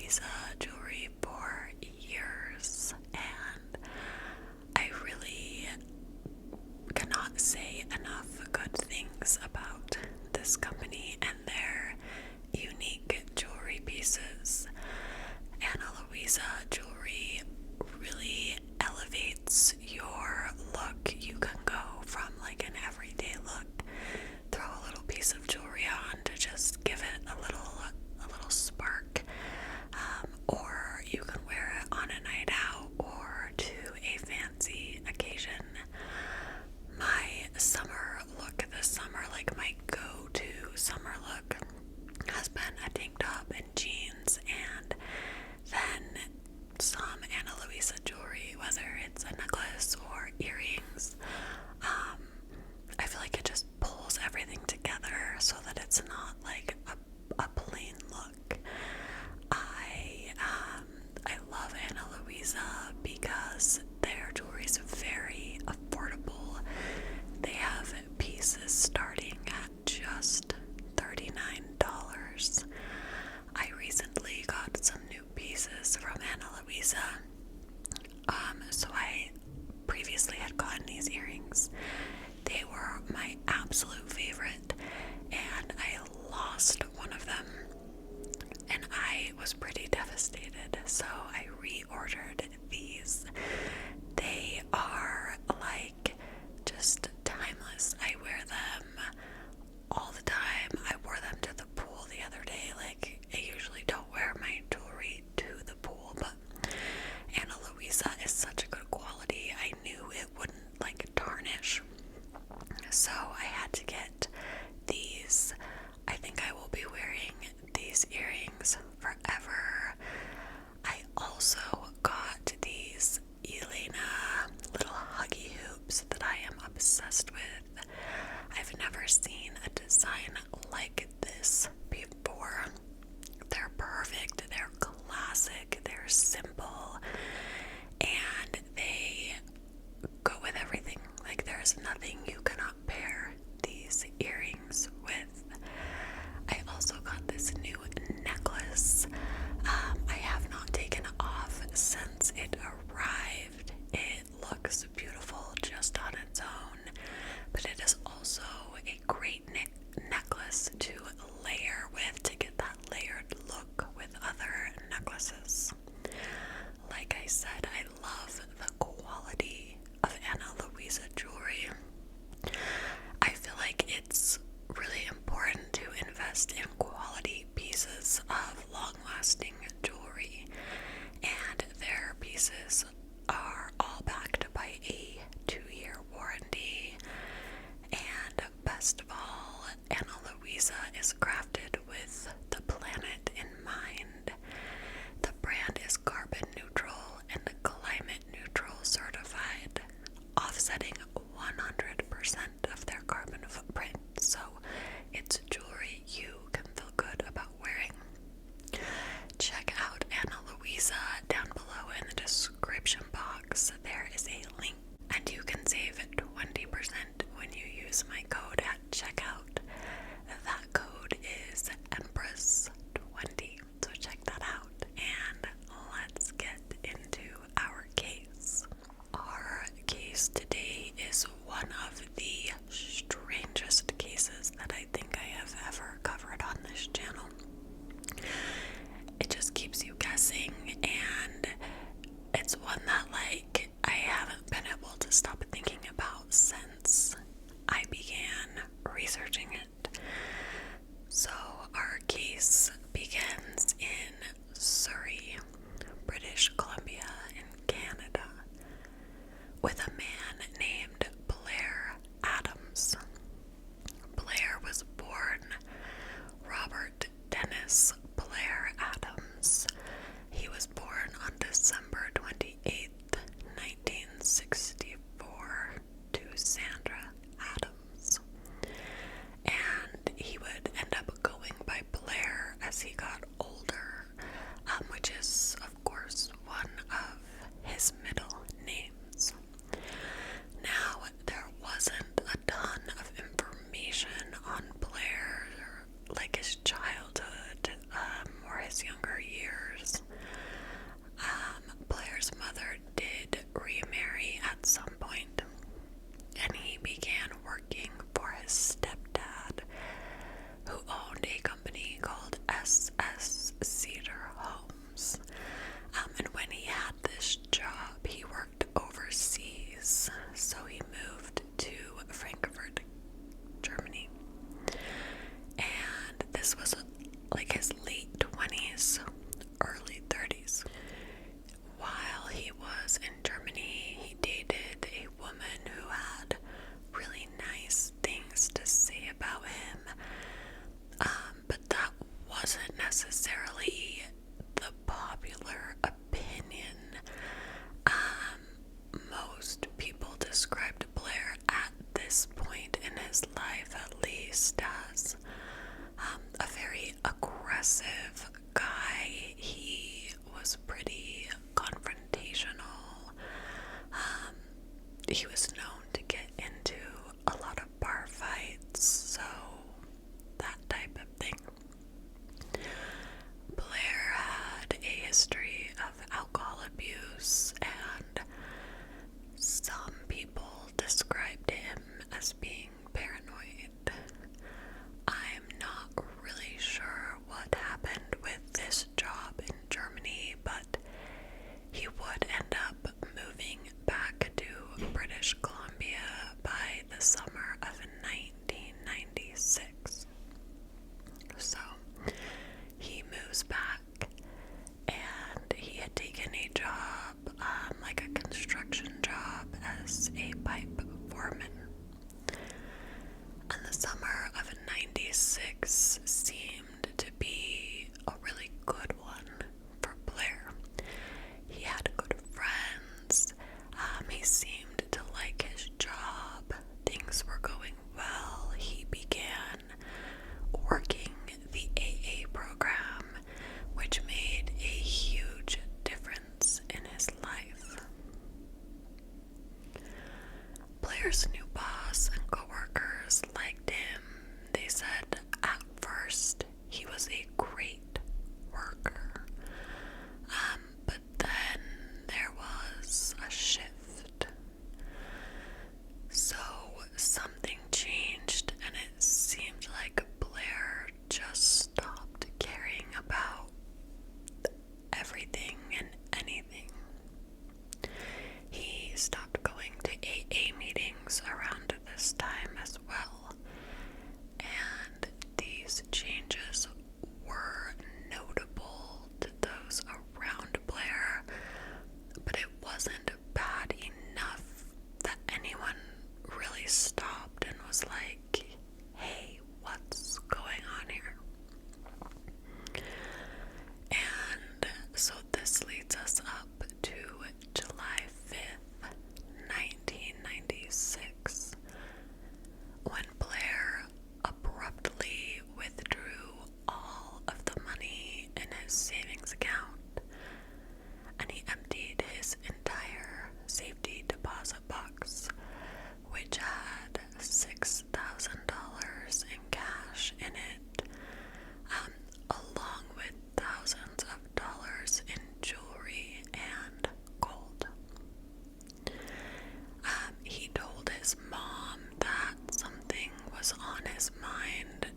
Louisa jewelry for years, and I really cannot say enough good things about this company and their unique jewelry pieces. Ana Luisa jewelry really elevates your look. You can go from like an everyday look, throw a little piece of jewelry on to just give it a little spark, or you can wear it on a night out or to a fancy occasion. My summer look this summer, like my go-to summer look, has been a tank top and jeans, and then some Ana Luisa jewelry, whether it's a necklace or earrings. I feel like it just pulls everything together so that it's not like a plain look. I love Ana Luisa because their jewelry is very affordable. They have pieces starting at just $39. I recently got some new pieces from Ana Luisa. So I previously had gotten these earrings. They were my absolute favorite, and I lost one of them, and I was pretty devastated, so I reordered these. They are like just timeless. I wear them all the time. I wore them to the pool the other day. Like, I usually don't wear my jewelry to the pool, but Ana Luisa is such a good quality. I knew it wouldn't like tarnish, so I had to get these. I think I will be wearing these earrings forever. I also got these Elena little huggy hoops that I am obsessed with. I've never seen a design like this before. They're perfect, they're classic, they're simple, and they go with everything. Like, there's nothing you cannot pair these earrings with. I also got this new necklace. I have not taken it off since it arrived. It looks beautiful just on its own, but it is also a great necklace to layer with, to get that layered look with other necklaces. Like I said, I love the quality of Ana Luisa jewelry. I feel like it's really important to invest in quality pieces of long-lasting jewelry, and their pieces are all backed by a 2-year warranty. And best of all, Ana Luisa is crafted with the planet in mind. The brand is carbon neutral and climate neutral certified, offsetting 100% of their carbon footprint, so it's jewelry you can feel good about wearing. Check out Ana Luisa down below in the description box. There is a link, and you can save 20% when you use my code at checkout. That code is Empress20, so check that out, and let's get into our case. Our case today is one of the strangest cases that I think I have ever covered on this channel. It just keeps you guessing, and it's one that, like, I haven't been able to stop thinking about since I began researching it. So our case begins in Surrey, British Columbia in Canada, with a man named Blair Adams. Blair was born Robert Dennis Blair Adams. He was born on December 28th, 1964, to Sandra Adams. his life at least as a very aggressive guy. He was pretty confrontational. He was known to get into a lot of bar fights, so that type of thing. Blair had a history of alcohol abuse, and some people described him as being paranoid. I'm not really sure what happened with this job in Germany, but he would end up moving back to British Columbia by the summer of 1996. So he moves back, and he had taken a job, like a construction job, as a pipe foreman. And the summer of 96 seemed to be a really good one for Blair. He had good friends. He seemed to like his job. Things were going well. He began working the AA program, which made a huge difference in his life. Blair's new boss and coworkers liked him. They said at first he was a great worker. But then there was a shift. So something changed, and it seemed like Blair just stopped caring about everything and anything. He stopped going to AA meetings around this time as well, and these changes were notable to those around Blair, but it wasn't bad enough that anyone really stopped and was like, hey, what's going on here? And so this leads us up to July 5th, 1996, when Blair abruptly withdrew all of the money in his savings account, and he emptied his entire safety deposit box, which had $6,000 in cash in it, along with thousands of dollars in jewelry and gold. He told his mom that something was on his mind.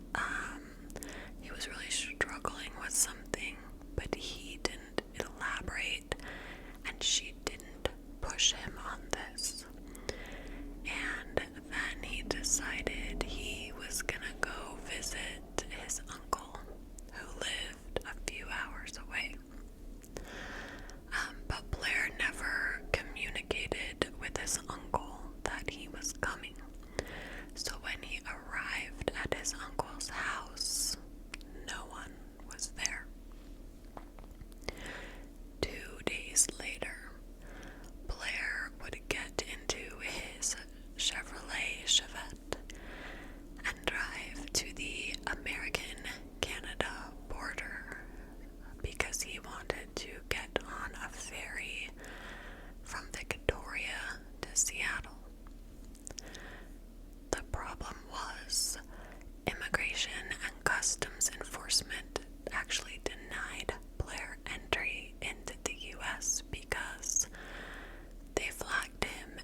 He was really struggling with something, but he didn't elaborate, and she didn't push him on this. And then he decided he was gonna go visit his uncle, who lived a few hours away. But Blair never communicated with his uncle that he was coming. So when he arrived at his uncle's house, no one was there. 2 days later, Blair would get into his Chevrolet Chevette and drive to the American-Canada border because he wanted to get on a ferry from Victoria to Seattle. The problem was Immigration and Customs Enforcement actually denied Blair entry into the U.S. because they flagged him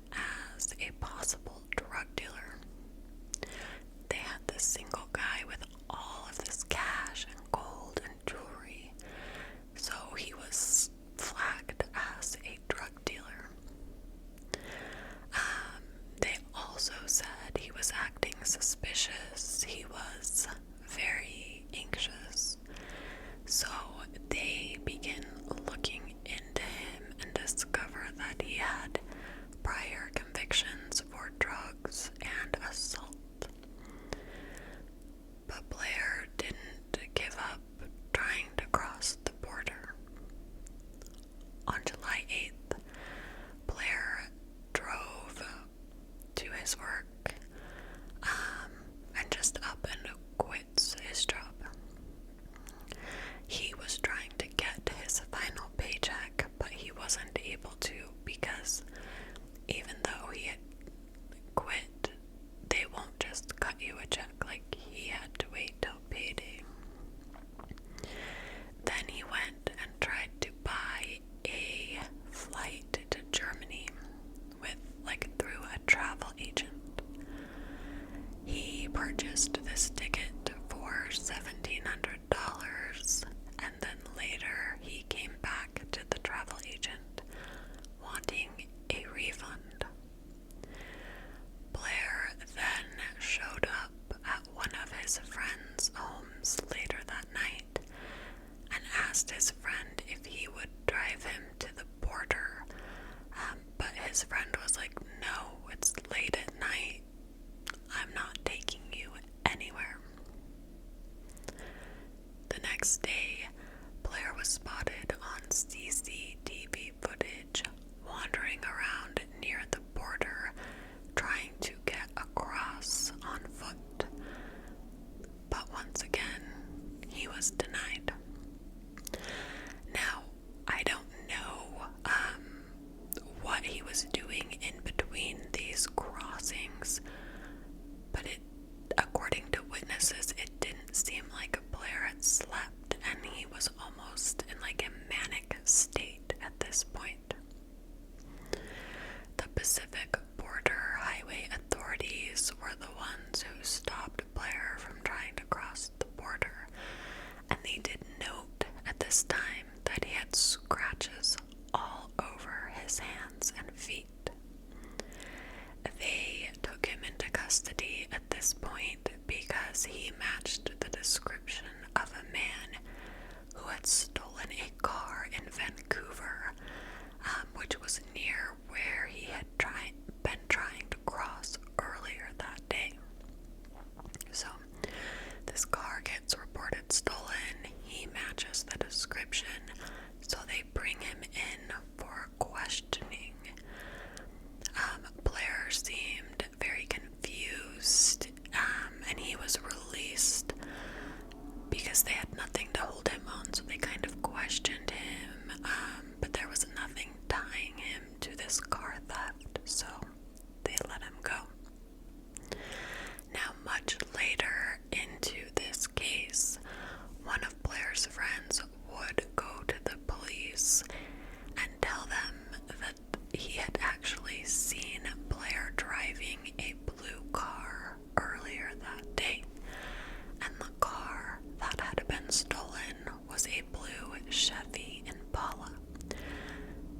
as a possible drug dealer. They had this single guy with all of this cash and gold and jewelry, so he was flagged as a drug dealer. They also said he was acting suspicious. He was very anxious. So they begin looking into him and discover that he had prior convictions for drugs and assault. But Blair didn't give up trying to cross the border. On July 8th, Blair drove to his work, cut you a check. Like, he had to wait till payday. Then he went and tried to buy a flight to Germany through a travel agent. He purchased this ticket for $1,700, and then later he came back to the travel agent wanting a refund. Blair then showed up at one of his friend's homes later that night and asked his friend if he would drive him to the border, but his friend was like, "No, it's late at night. I'm not taking you anywhere." The next day, Blair was spotted on CCTV footage wandering around near the border trying to get across on foot. But once again, he was denied. Now, I don't know what he was doing in between these crossings, but according to witnesses, it didn't seem like Blair had slept, and he was almost in like a manic state at this point. The Pacific Border Highway authorities were the ones who stopped Blair from trying to cross the border, and they did note at this time that he had scratches all over his hands and feet. They took him into custody at this point because he matched the description of a man who had stolen a car in Vancouver, which was near where he had been trying to cross earlier that day. So, this car gets reported stolen, he matches the description, so they bring him in for questioning. Blair seemed very confused, and he was released because they had nothing to hold him on, so they kind of questioned him, but there was nothing tying him to this car theft, so they let him go. Now, much later into this case, one of Blair's friends would go to the police and tell them that he had actually seen Blair driving a blue car earlier that day, and the car that had been stolen was a blue Chevy Impala.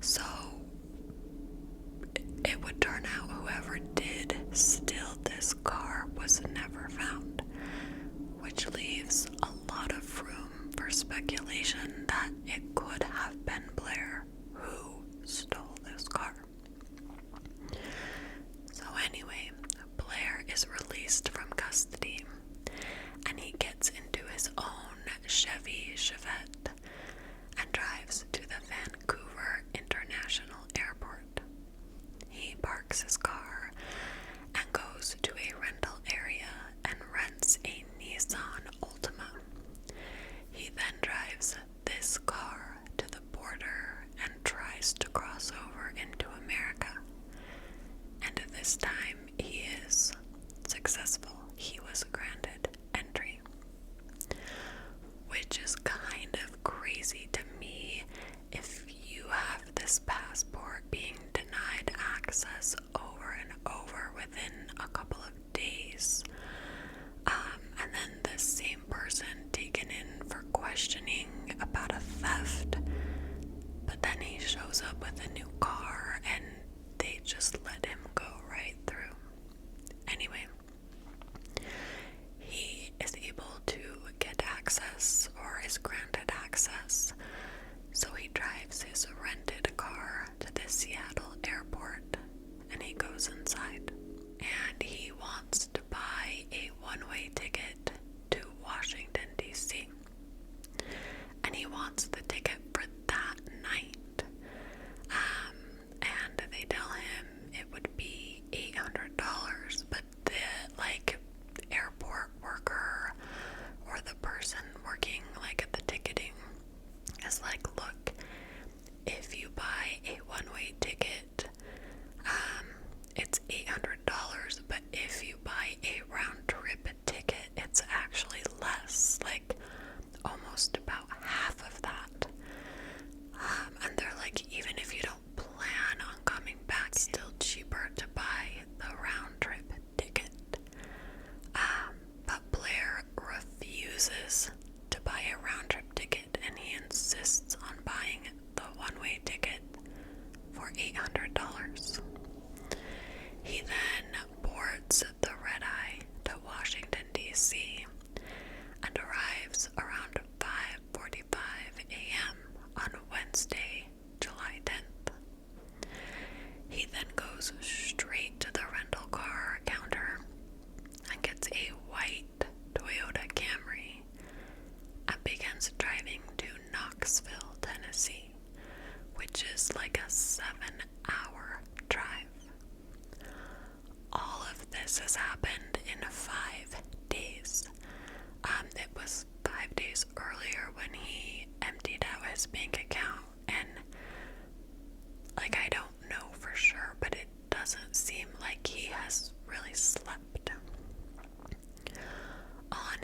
So it would turn out whoever did steal this car was never found, which leaves a lot of room for speculation that it could have been Blair who stole this car. So anyway, Blair is released from custody, and he gets into his own Chevy Chevette and drives to the Vancouver International Airport. He parks his car and goes to a rental area and rents a Nissan Altima. He then drives this car to the border and tries to cross over into America. And this time he is successful. He was granted entry, which is kind of crazy to me. If you have this passport being denied access over and over within a couple of days, and then the same person taken in for questioning about a theft, but then he shows up with a new car and they just let him go right through. Anyway, he is able to get access, or is granted access, so he drives his rented car to the Seattle airport and he goes inside, and he wants to buy a one-way ticket to Washington, D.C. And he wants the ticket for that night. And they tell him it would be $800, but the airport worker or the person working at the ticketing is like, "Look, if you buy a one-way ticket, it's $800, but if you buy a round-trip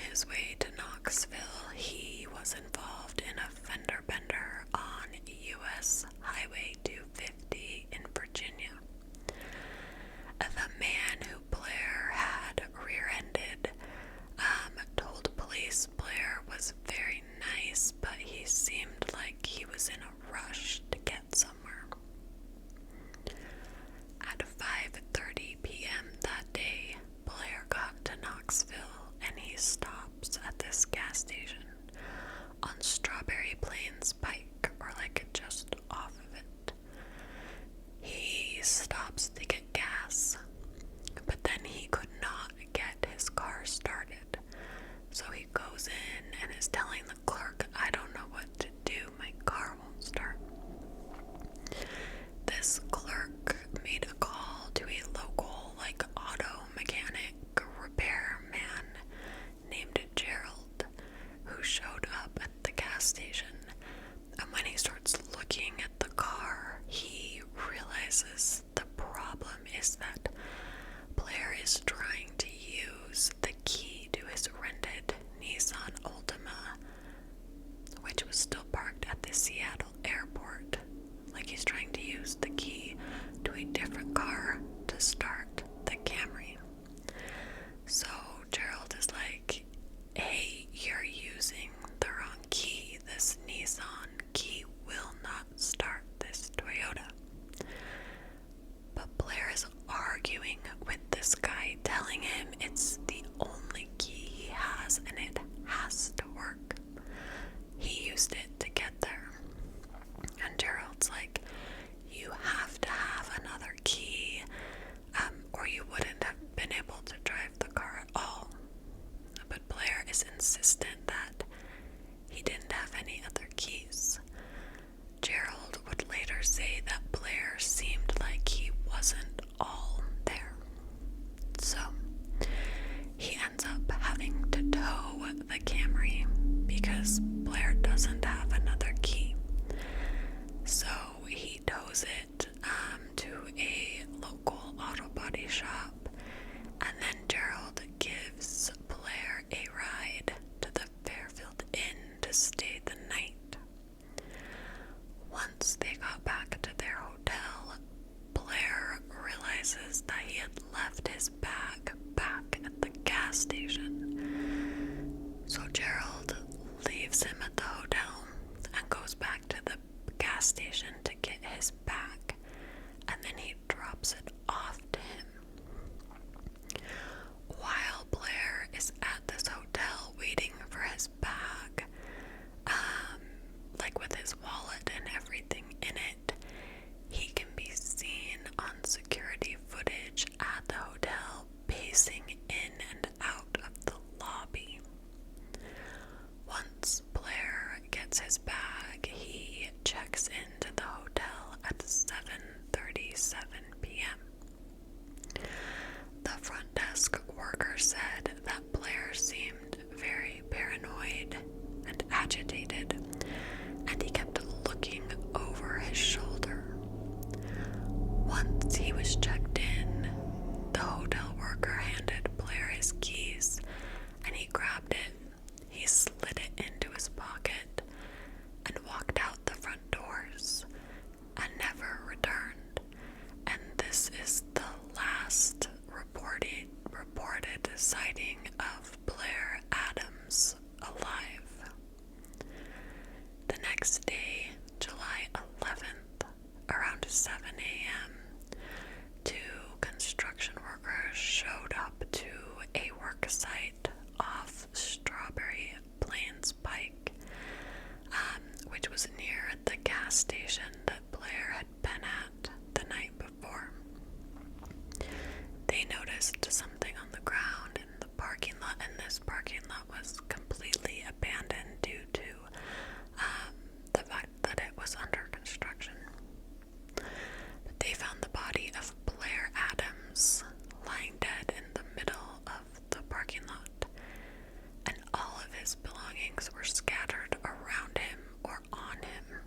his way to Knoxville, he was involved in a fender bender on US Highway 250 in Virginia. The man who Blair had rear-ended told police Blair was very nice, but he seemed like he was in a rush to get somewhere. At 5:30 p.m. that day, Blair got to Knoxville and he stops at this gas station on Strawberry Plains Pike, or like just off of it. He stops to get gas, but then he could not get his car started. So he goes in and is telling the clerk, "I don't know what to do, my car won't start." This clerk made a call to a local auto mechanic repair man named Gerald, who showed up at the gas station. And when he starts looking at the car, he realizes the problem is that Blair is trying to use the key to his rented Nissan Altima, which was still parked at the Seattle airport. He's trying to use the key to a different car to start the Camry. So Gerald is like, "Hey, you're using the wrong key. This Nissan key will not start this Toyota." But Blair is arguing with this guy, telling him it's the only key he has and it has to work. He used it to get there. And Gerald's like, "You have to have another key, or you wouldn't have been able to drive the car at all." But Blair is insistent that he didn't have any other keys. Gerald would later say that Blair seemed like he wasn't all there. So he ends up having to tow the Camry because Blair doesn't have another key. So he tows it to a local auto body shop, and then Gerald gives Blair a ride to the Fairfield Inn to stay the night. Once they got back to their hotel, Blair realizes that he had left his bag back at the gas station. So Gerald leaves him at the hotel and goes back to the gas station to get his bag, and then he drops it off to him. While Blair is at this hotel waiting for his bag, with his wallet and everything in it, he can be seen on security footage at the hotel pacing in and out of the lobby. Once Blair gets his bag, he checks into the hotel at 7:37 p.m. The front desk worker said that Blair seemed very paranoid and agitated, and he kept looking over his shoulder. Once he was checked in, the hotel worker handed Blair his keys, and he grabbed it. He slid it into his pocket and walked out the front doors and never returned. And this is the last reported sighting of Blair Adams alive. The next day, July 11th, around 7 a.m., two construction workers showed up to a work site off Strawberry Plains Pike, which was near the gas station that Blair had been at the night before. They noticed something on the ground in the parking lot, and this parking lot was completely abandoned due to the fact that it was under construction. But they found the body of Blair Adams lying dead in the middle of the parking lot, and all of his belongings were scattered around him or on him.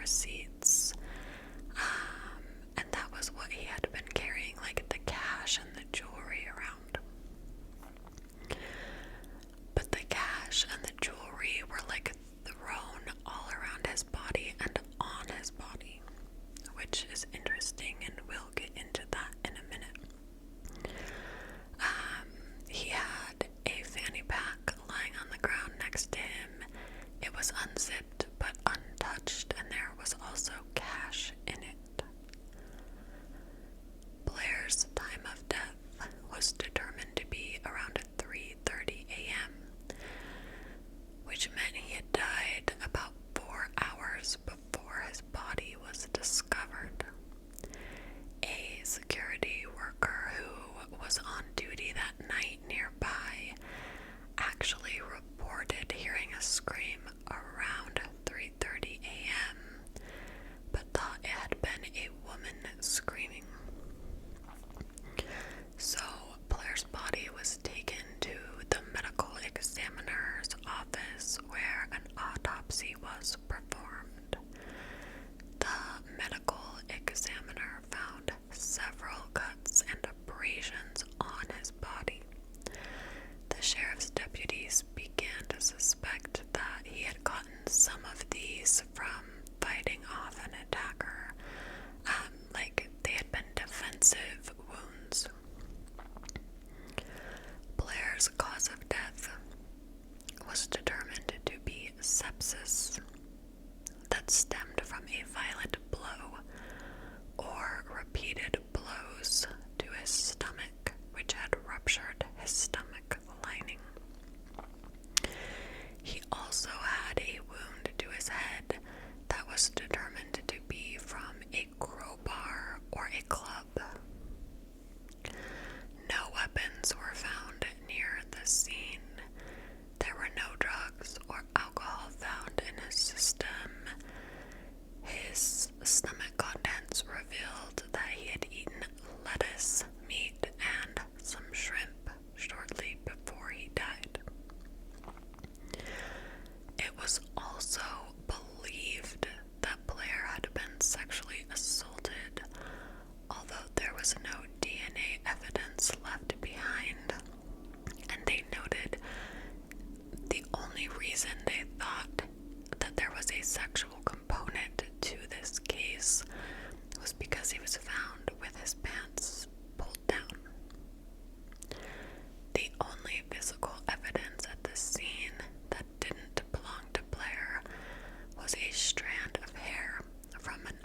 receipts. And that was what he had been carrying, like the cash and the jewelry around. But the cash and the jewelry were like thrown all around his body and on his body, which is interesting, and we'll get into that in a minute. He had a fanny pack lying on the ground next to him. It was unzipped but untouched, and there was also cash in it. Blair's time of death was determined to be around 3:30 a.m., which meant he had died about 4 hours before his body was discovered. A security worker who was on duty that night nearby actually reported hearing a scream around 3:30 a.m., but thought it had been a woman screaming. So Blair's body was taken to the medical examiner's office where an autopsy was performed. The medical examiner found several cuts and abrasions on his body. The sheriff's deputies began to suspect that he had gotten some of these from fighting off an attacker, like they had been defensive wounds. Blair's cause of death was determined to be sepsis that stemmed from a violent blow or repeated blows to his stomach, which had ruptured his stomach lining. He also had a wound to his head that was determined to be from a crowbar or a club. No weapons were found near the scene. There were no drugs or alcohol found in his system. His stomach contents revealed that he had eaten lettuce, meat, and some shrimp shortly before he died. It was also believed that Blair had been sexually assaulted, although there was no DNA evidence left behind, and they noted the only reason they thought that there was a sexual component to this case was because he was found with his pants pulled down. The only physical evidence at the scene that didn't belong to Blair was a strand of hair from an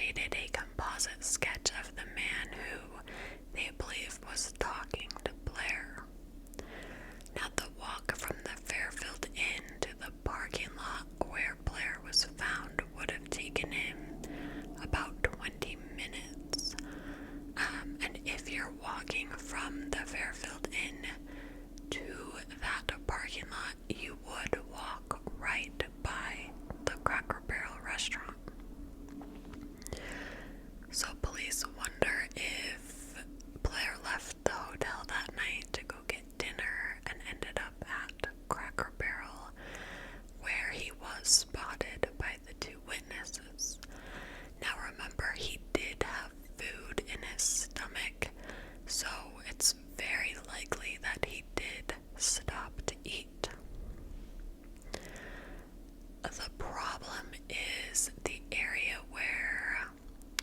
created a composite sketch of the man who they believe was talking to Blair. Now, the walk from the Fairfield Inn to the parking lot where Blair was found would have taken him about 20 minutes. And if you're walking from the Fairfield Inn to that parking lot, you would walk right by the Cracker Barrel restaurant. So police wonder if Blair left the hotel that night to go get dinner and ended up at Cracker Barrel, where he was spotted by the two witnesses. Now remember, he did have food in his stomach, so it's very likely that he did stop to eat. The problem is the area where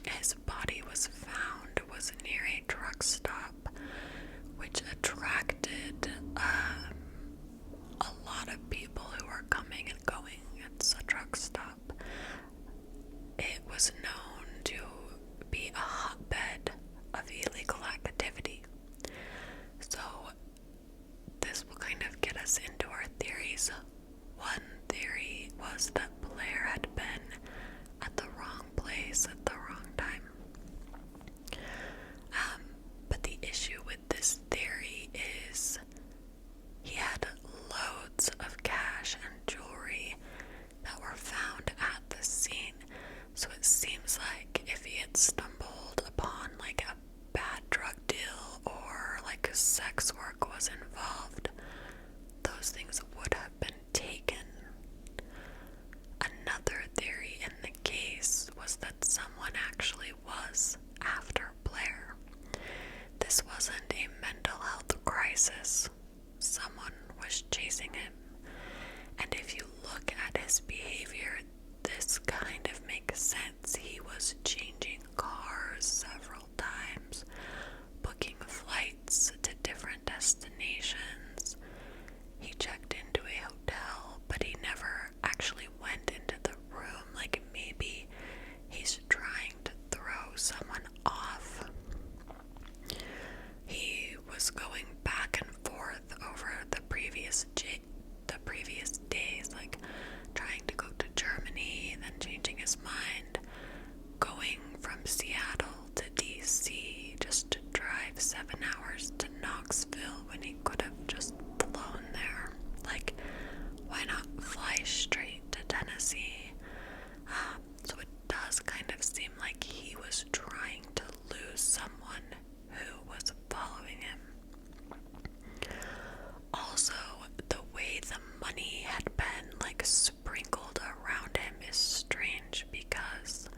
his body was found was near a truck stop, which attracted a lot of people who were coming and going. It's a truck stop. It was known to be a hotbed of illegal activity. So this will kind of get us into our theories. One theory was that Blair had been at the wrong place at the wrong time. But the issue with this theory is he had loads of cash and jewelry that were found at the scene. So it seems like if he had stumbled upon like a bad drug deal or like sex work was involved, those things would have been taken. Another theory in the case was that someone actually was after Blair. This wasn't a mental health crisis. Someone was chasing him. And if you look at his behavior, this kind of makes sense. He was changing cars several times, booking flights to different destinations. He checked into a hotel, but he never actually went into the room. Like maybe he's trying to throw someone off. He was going back and forth over the previous days, like trying to go to Germany, then changing his mind, going from Seattle to DC just to drive 7 hours to Knoxville when he could have just flown there. Like, why not fly straight to Tennessee? So it does kind of seem like he was trying to lose someone who was following him. Also, the way the money had been like sprinkled around him is strange, because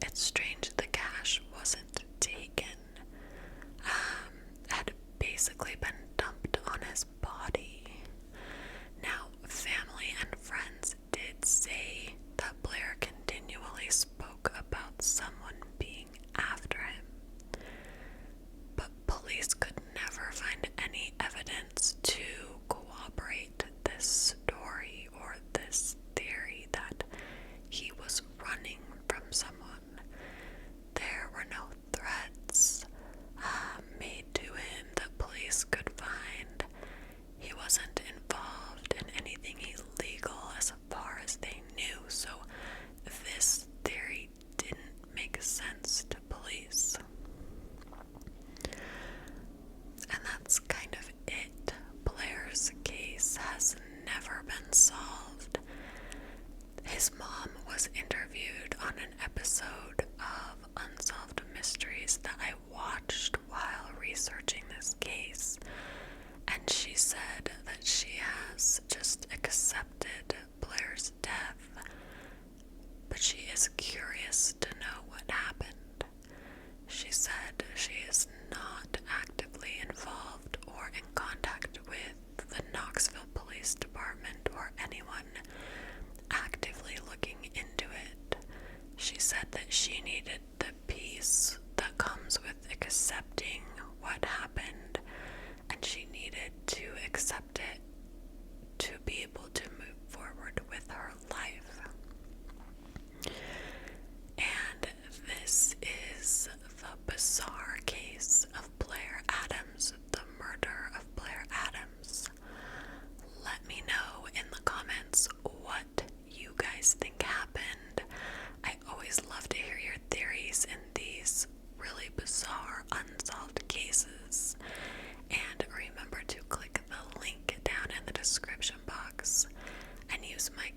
it's strange the cash wasn't taken. Had basically been dumped on his body. Now, family and friends did say that Blair continually spoke about someone being after him, but police could never find any evidence to corroborate this story or this theory that he was running from someone. There were no threats made to him that police could find. He wasn't involved in anything illegal as far as they knew, so this theory didn't make sense to police. And that's kind of it. Blair's case has never been solved. His mom was interviewed on an episode of Unsolved Mysteries that I watched while researching this case, and she said that she has just accepted Blair's death, but she is curious to know what happened. She said she is not actively involved or in contact with the Knoxville Police Department or anyone actively looking into it. She said that she needed the peace that comes with accepting what happened, and she needed to accept it to be able to move forward with her life. And saw our unsolved cases. And remember to click the link down in the description box and use my